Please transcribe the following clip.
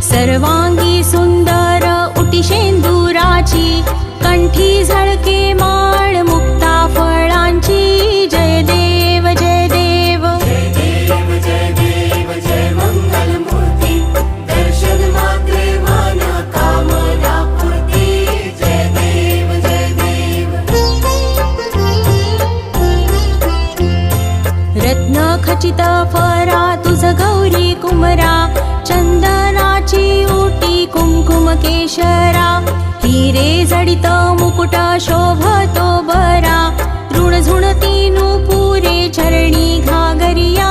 सर्वांगी सुंदर उटी शेंदुराची, कंठी झळके माळ मुक्ता फळांची. जय देव जय देव जय देव जय देव जय मंगल मूर्ती, दर्शन मात्रे मन कामना पूर्ती. जय देव जय देव. रत्न खचित फरा तुझ गौरी कुमरा, चंदनाची ओटी कुंकुम केशरा. हिरे जडित मुकुट शोभतो बरा, ऋण झुणती नुपुरे चरणी घागरिया.